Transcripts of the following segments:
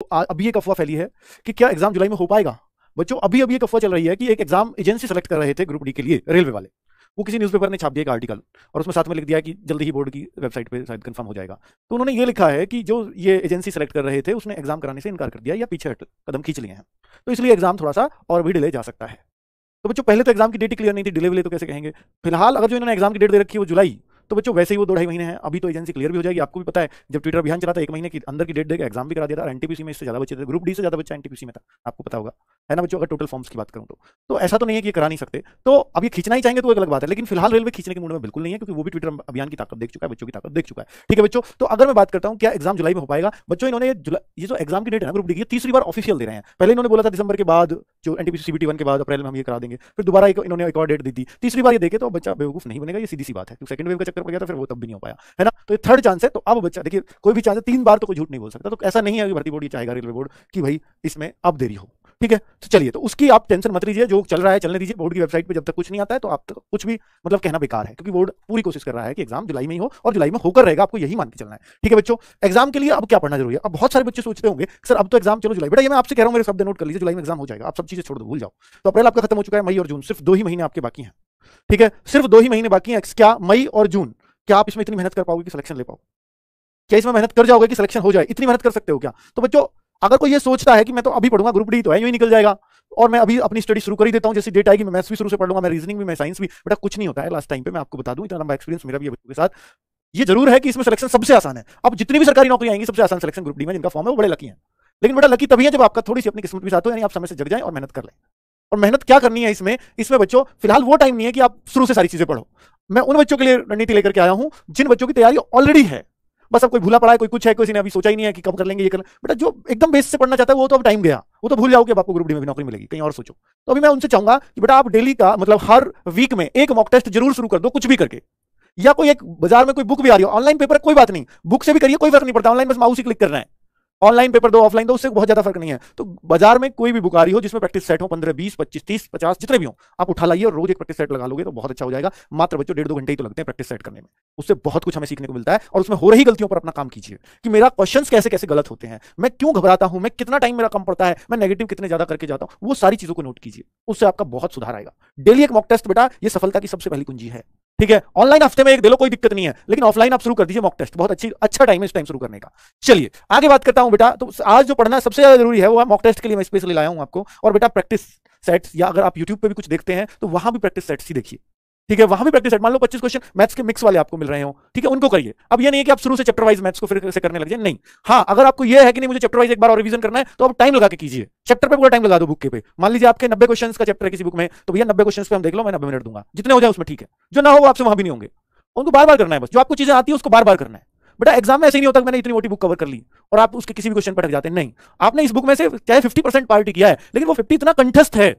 अभी एक अफवाह फैली है कि क्या एग्जाम जुलाई में हो पाएगा। बच्चों अभी अभी एक अफवाह चल रही है कि एक एग्जाम एजेंसी सेलेक्ट कर रहे थे ग्रुप डी के लिए रेलवे वाले, वो किसी न्यूज़पेपर ने छाप दिया एक आर्टिकल और उसमें साथ में लिख दिया कि जल्दी ही बोर्ड की वेबसाइट पे शायद कंफर्म हो जाएगा। तो उन्होंने ये लिखा है कि जो ये एजेंसी सेलेक्ट कर रहे थे उसने एग्जाम कराने से इनकार कर दिया या पीछे कदम खींच लिए हैं, तो इसलिए एग्जाम थोड़ा सा और भी डिले जा सकता है। तो बच्चों पहले तो एग्जाम की डेट ही क्लियर नहीं थी, डिले विले तो कैसे कहेंगे। फिलहाल अगर जो इन्होंने एग्जाम की डेट दे रखी है वो जुलाई, तो बच्चों वैसे ही वो 2-2.5 महीने हैं, अभी तो एजेंसी क्लियर भी हो जाएगी। आपको भी पता है जब ट्विटर अभियान चला था 1 महीने की अंदर की डेट देकर एग्जाम भी करा दिया था, और एनटीपीसी में इससे ज्यादा बच्चे थे, ग्रुप डी से ज्यादा बच्चा एनटीपीसी में था, आपको पता होगा, है ना बच्चों, अगर टोटल फॉर्म्स की बात करूं तो ऐसा तो नहीं है कि ये करा नहीं सकते। तो अब ये खींचना ही चाहेंगे तो एक अलग बात है, लेकिन फिलहाल रेलवे खींचने के मूड में बिल्कुल नहीं है, क्योंकि वो भी ट्विटर अभियान की ताकत देख चुका है, बच्चों की ताकत देख चुका है। ठीक है बच्चों, तो अगर मैं बात करता हूं क्या एग्जाम जुलाई में हो पाएगा, बच्चों इन्होंने ये जो एग्जाम की डेट है ना ग्रुप डी की, तीसरी बार ऑफिशियल दे रहे हैं। पहले इन्होंने बोला था दिसंबर के बाद, जो एनटीपीसी सीबीटी 1 के बाद अप्रैल में हम ये करा देंगे, फिर दोबारा इन्होंने एक और डेट दी थी, तीसरी बार ये देखे तो बच्चा बेवकूफ नहीं बनेगा, ये सीधी सी बात है। क्योंकि सेकंड वेव का चक्कर पड़ गया था, फिर वो तब भी नहीं हो पाया, है ना। तो ये थर्ड चांस है, तो अब बच्चा देखिए कोई भी चांस है, 3 बार तो कोई झूठ नहीं बोल सकता। तो ऐसा नहीं है कि भर्ती बोर्ड ये चाहेगा रेलवे बोर्ड कि भाई इसमें अब देरी हो। ठीक है, तो चलिए, तो उसकी आप टेंशन मत लीजिए, जो चल रहा है चलने दीजिए। बोर्ड की वेबसाइट पे जब तक कुछ नहीं आता है तो आप तक कुछ भी मतलब कहना बेकार है, क्योंकि बोर्ड पूरी कोशिश कर रहा है कि एग्जाम जुलाई में ही हो और जुलाई में होकर रहेगा, आपको यही मान के चलना है। ठीक है बच्चों, एग्जाम के लिए अब क्या पढ़ना जरूरी है। अब बहुत सारे बच्चे सोचते होंगे सर अब तो एग्जाम चलो जुलाई, बेटा ये मैं आपसे कह रहा हूं, मेरे शब्द नोट कर लीजिए, जुलाई में एग्जाम हो जाएगा, आप सब चीजें छोड़ दो, भूल जाओ। तो अप्रैल आपका खत्म हो चुका है, मई और जून सिर्फ 2 ही महीने आपके बाकी हैं। ठीक है, सिर्फ 2 ही महीने बाकी हैं, क्या मई और जून। क्या आप इसमें इतनी मेहनत कर पाओगे कि सिलेक्शन ले पाओ? क्या इसमें मेहनत कर जाओगे कि सिलेक्शन हो जाए? इतनी मेहनत कर सकते हो क्या? तो बच्चों अगर कोई ये सोचता है कि मैं तो अभी पढ़ूंगा, ग्रुप डी तो है यूं ही निकल जाएगा, और मैं अभी अपनी स्टडी शुरू कर ही देता हूं, जैसी डेट आएगी मैं मैथ्स भी शुरू से पढ़ लूंगा, मैं रीजनिंग भी, मैं साइंस भी, बेटा कुछ नहीं होता है लास्ट टाइम पे। मैं आपको बता दूं, इतना लंबा एक्सपीरियंस मेरा भी है बच्चों के साथ। ये जरूर है कि इसमें सिलेक्शन सबसे आसान है। अब जितनी भी सरकारी नौकरी आएंगी सबसे आसान सिलेक्शन ग्रुप डी में, जिनका फॉर्म है वो बड़े लकी हैं। लेकिन बेटा लकी तभी है जब आपका थोड़ी सी अपनी किस्मत भी साथ हो, यानी आप समय से जग जाएं और मेहनत कर लें। और मेहनत क्या करनी है इसमें बच्चों फिलहाल वो टाइम नहीं है कि आप शुरू से सारी चीजें पढ़ो। मैं उन बच्चों के लिए रणनीति लेकर के आया हूं जिन बच्चों की तैयारी ऑलरेडी है, बस अब कोई भूला पड़ा है, कोई कुछ है, किसी ने अभी सोचा ही नहीं है कि कब कर लेंगे ये कर। बेटा जो एकदम बेस से पढ़ना चाहता है वो तो अब टाइम गया, वो तो भूल जाओगे, आपको ग्रुप डी में भी नौकरी मिलेगी, कहीं और सोचो। तो अभी मैं उनसे चाहूंगा कि बेटा आप डेली का मतलब हर वीक में एक मॉक टेस्ट जरूर शुरू कर दो, कुछ भी करके, या कोई एक बाजार में कोई बुक भी आ रही हो, ऑनलाइन पेपर कोई बात नहीं, बुक से भी करिए, कोई फर्क नहीं पड़ता, ऑनलाइन बस माउस ही क्लिक करना है। ऑनलाइन पेपर दो, ऑफलाइन दो, उससे बहुत ज्यादा फर्क नहीं है। तो बाजार में कोई भी बुक आ रही हो जिसमें प्रैक्टिस सेट हो 15, 20, 25, 30, 50 जितने भी हो, आप उठा लाइए और रोज एक प्रैक्टिस सेट लगा लोगे तो बहुत अच्छा हो जाएगा। मात्र बच्चों 1.5-2 घंटे ही तो लगते हैं प्रैक्टिस सेट करने में, उससे बहुत कुछ हमें सीखने को मिलता है। और उसमें हो रही गलतियों पर अपना काम कीजिए कि मेरा क्वेश्चंस कैसे कैसे गलत होते हैं, मैं क्यों घबराता हूं, मैं कितना टाइम मेरा कम पड़ता है, मैं नेगेटिव कितने ज्यादा करके जाता हूं, वो सारी चीजों को नोट कीजिए, उससे आपका बहुत सुधार आएगा। डेली एक मॉक टेस्ट बेटा ये सफलता की सबसे पहली कुंजी है। ठीक है, ऑनलाइन हफ्ते में एक दे लो, कोई दिक्कत नहीं है, लेकिन ऑफलाइन आप शुरू कर दीजिए मॉक टेस्ट, बहुत अच्छा टाइम है इस टाइम शुरू करने का। चलिए आगे बात करता हूं बेटा। तो आज जो पढ़ना सबसे ज्यादा जरूरी है वो मॉक टेस्ट के लिए मैं स्पेशली लाया हूं आपको। और बेटा प्रैक्टिस सेट्स, या अगर आप यूट्यूब पे भी कुछ देखते हैं तो वहां भी प्रैक्टिस सेट्स ही देखिए। ठीक है, वहां भी प्रैक्टिस सेट, मान लो 25 क्वेश्चन मैथ्स के मिक्स वाले आपको मिल रहे हो, ठीक है, उनको करिए। अब ये नहीं है कि आप शुरू से चैप्टर वाइज मैथ्स को फिर से करने लग जाए, नहीं। हाँ, अगर आपको ये है कि नहीं मुझे चैप्टर वाइज एक बार और रिवीजन करना है तो आप टाइम लगा के कीजिए, चैप्टर पे पूरा टाइम लगा दो बुक के पे। मान लीजिए आपके 90 क्वेश्चन का चैप्टर है किसी बुक में, तो भैया 90 क्वेश्चन पे हम देख लो, मैं 90 मिनट दूंगा, जितने हो जाए उसमें ठीक है, जो ना हो वो आपसे वहां भी नहीं होंगे, उनको बार बार करना है। बस जो आपको चीजें आती है उसको बार बार करना है। बेटा एग्जाम में ऐसे नहीं होता कि मैंने इतनी मोटी बुक कवर कर ली और आप उसके किसी भी क्वेश्चन पर अटक जाते हैं, नहीं। आपने इस बुक में से चाहे 50% पार्टी किया है, लेकिन वो 50 इतना कंठस्थ है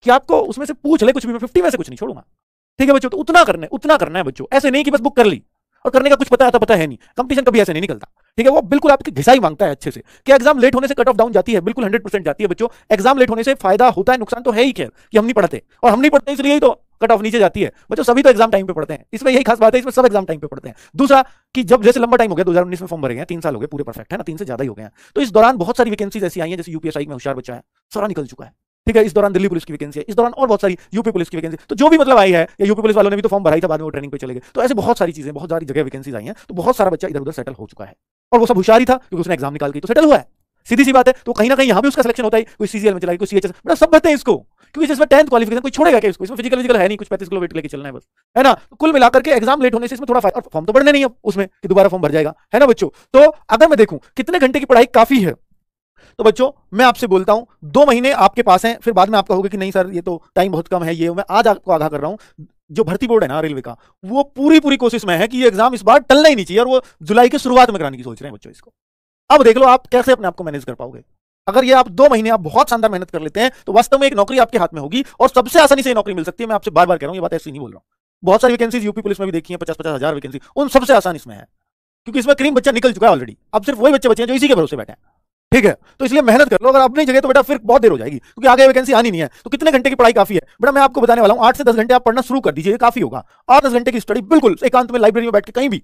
कि आपको उसमें से पूछ ले कुछ भी, मैं 50 में से कुछ नहीं छोड़ूंगा। ठीक है बच्चों, तो उतना करना है बच्चों, ऐसे नहीं कि बस बुक कर ली और करने का कुछ पता है नहीं। कंपटीशन कभी ऐसे नहीं निकलता। ठीक है, वो बिल्कुल आपकी घिसाई मांगता है अच्छे से। कि एग्जाम लेट होने से कट ऑफ डाउन जाती है, बिल्कुल 100% जाती है बच्चों। एग्जाम लेट होने से फायदा होता है, नुकसान तो है ही खैर कि हम नहीं पढ़ते, और हम नहीं पढ़ते इसलिए ही तो कट ऑफ नीचे जाती है बच्चों। सभी तो एग्जाम टाइम पे पढ़ते हैं, इसमें यही खास बात है, इसमें सब एग्जाम टाइम पे पढ़ते हैं। दूसरा कि जब जैसे लंबा टाइम हो गया, 2019 में फॉर्म भरे गए, 3 साल हो गए पूरे, परफेक्ट है ना, 3 से ज्यादा ही हो गए हैं। तो इस दौरान बहुत सारी वैकेंसीज ऐसी आई हैं, जैसे यूपीएससी में होशियार बच्चा है सारा निकल चुका है। ठीक है, इस दौरान दिल्ली पुलिस की वैकेंसी है, इस दौरान और बहुत सारी यूपी पुलिस की वैकेंसी, तो जो भी मतलब आई है, या यूपी पुलिस वालों ने भी तो फॉर्म भरा ही था, बाद में वो ट्रेनिंग पे चले गए। तो ऐसे बहुत सारी चीजें, बहुत सारी जगह वैकेंसीज आई हैं, तो बहुत सारा बच्चा इधर उधर सेटल हो चुका है, और वो सब होशियार ही था क्योंकि उसने एग्जाम निकाल के तो सेटल हुआ है, सीधी सी बात है। तो कहीं ना कहीं यहां भी उसका सिलेक्शन होता है, कोई सीजीएल में चला गया, कोई सीएचएस, मतलब सब भरते हैं इसको, क्योंकि इसमें 10th क्वालिफिकेशन, कोई छोड़ेगा क्या इसको, इसमें फिजिकल है नहीं, कुछ 35 किलो वेट लेके चलना है बस, है ना। तो कुल मिलाकर के एग्जाम लेट होने से इसमें थोड़ा फायदा, और फॉर्म तो बढ़ने नहीं है उसमें कि दोबारा फॉर्म भर जाएगा, है ना बच्चों। तो अगर मैं देखूं कितने घंटे की पढ़ाई काफी है, तो बच्चों मैं आपसे बोलता हूं 2 महीने आपके पास हैं, फिर बाद में आप कहोगे कि नहीं सर ये तो टाइम बहुत कम है। ये मैं आज आपको आगाह कर रहा हूं, जो भर्ती बोर्ड है ना रेलवे का, वो पूरी कोशिश में है कि ये एग्जाम इस बार टलना ही नहीं चाहिए, और वो जुलाई की शुरुआत में कराने की सोच रहे हैं बच्चों इसको। अब देख लो आप कैसे अपने आप को मैनेज कर पाओगे। अगर ये आप 2 महीने आप बहुत शानदार मेहनत कर लेते हैं तो वास्तव में एक नौकरी आपके हाथ में होगी, और सबसे आसानी से नौकरी मिल सकती है। मैं आपसे बार बार कह रहा हूं, ये बात ऐसी नहीं बोल रहा हूं। बहुत सारी वैकेंसीज यूपी पुलिस में भी देखी है, 50-50 हजार वैकेंसी, उन सबसे आसान इसमें है, क्योंकि इसमें क्रीम बच्चा निकल चुका है ऑलरेडी। अब सिर्फ वही बच्चे बचे हैं जो इसी के भरोसे बैठे हैं। ठीक है, तो इसलिए मेहनत कर लो। अगर अपनी जगह तो बेटा फिर बहुत देर हो जाएगी, क्योंकि आगे वैकेंसी आनी नहीं है। तो कितने घंटे की पढ़ाई काफी है बेटा, मैं आपको बताने वाला हूं, 8 से 10 घंटे आप पढ़ना शुरू कर दीजिए, काफी होगा। 8-10 घंटे की स्टडी बिल्कुल एकांत में लाइब्रेरी में बैठ के कहीं भी,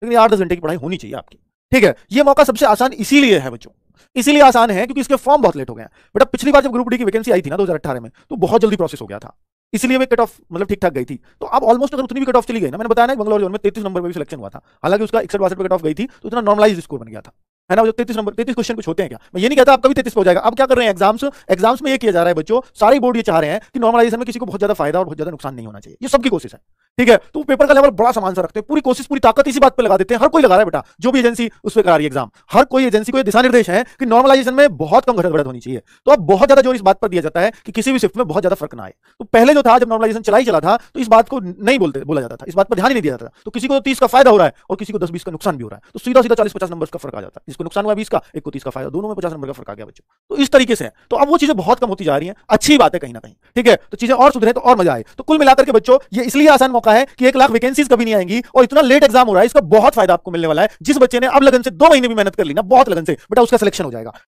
लेकिन 8-10 घंटे की पढ़ाई होनी चाहिए आपकी। ठीक है, ये मौका सबसे आसान इसीलिए है बच्चों, इसीलिए आसान है क्योंकि इसके फॉर्म बहुत लेट हो गए हैं। बेटा पिछली बार जब ग्रुप डी की वैकेंसी आई थी ना 2018 में, तो बहुत जल्दी प्रोसेस हो गया था, इसलिए वे कट ऑफ मतलब ठीक ठाक गई थी। तो अब ऑलमोस्ट अगर उतनी भी कट ऑफ चली गई ना, मैंने बताया ना बंगलौर जोन में 33 नंबर पे भी सिलेक्शन हुआ था, हालांकि उसका 61-62 पे कट ऑफ गई थी, तो इतना नॉर्मलाइज स्कोर बन गया था, है ना। 33 नंबर 33 क्वेश्चन कुछ होते हैं क्या, मैं ये नहीं कहता आपका भी 33 पे हो जाएगा। अब क्या कर रहे हैं एग्जाम्स में ये किया जा रहा है बच्चों, सारे बोर्ड ये चाह रहे हैं कि नॉर्मलाइजेशन में किसी को बहुत ज्यादा फायदा और बहुत ज्यादा नुकसान नहीं होना चाहिए, ये सबकी कोशिश है, ठीक है। तो पेपर का लेवल बड़ा सामान सा रखते हैं, पूरी कोशिश पूरी ताकत इसी बात पे लगा देते हैं, हर कोई लगा रहा है बेटा, जो भी एजेंसी उस पर करा रही है एग्जाम, हर कोई एजेंसी को ये दिशा निर्देश है कि नॉर्मलाइजेशन में बहुत कम घटत बढ़त होनी चाहिए। तो अब बहुत ज्यादा जोर इस बात पर दिया जाता है कि किसी भी शिफ्ट में बहुत ज्यादा फर्क ना आए। तो पहले जो था जब नॉर्मलाइजेशन चला था, तो इस बात को नहीं बोला जाता था, इस बात पर ध्यान ही नहीं दिया जाता था। तो किसी को 30 का फायदा हो रहा है और किसी को 10-20 का नुकसान भी हो रहा है, तो सीधा 40-50 नंबर का फर्क आ जाता है। जिसको नुकसान हुआ 20 का, एक को 30 का फायदा, दोनों में 50 नंबर का फर्क आ गया बच्चों। तो इस तरीके से है। तो अब वो चीजें बहुत कम होती जा रही हैं, अच्छी बात है कहीं ना कहीं, ठीक है। तो चीजें और सुधरे तो और मजा आए। तो कुल मिलाकर के बच्चों ये इसलिए आसान मौका है कि 1 लाख वैकेंसीज कभी नहीं आएंगी और इतना लेट एग्जाम हो रहा है, इसका बहुत फायदा आपको मिलने वाला है। जिस बच्चे ने अब लगन से 2 महीने भी मेहनत कर ली ना, बहुत लगन से, बेटा उसका सिलेक्शन हो जाएगा।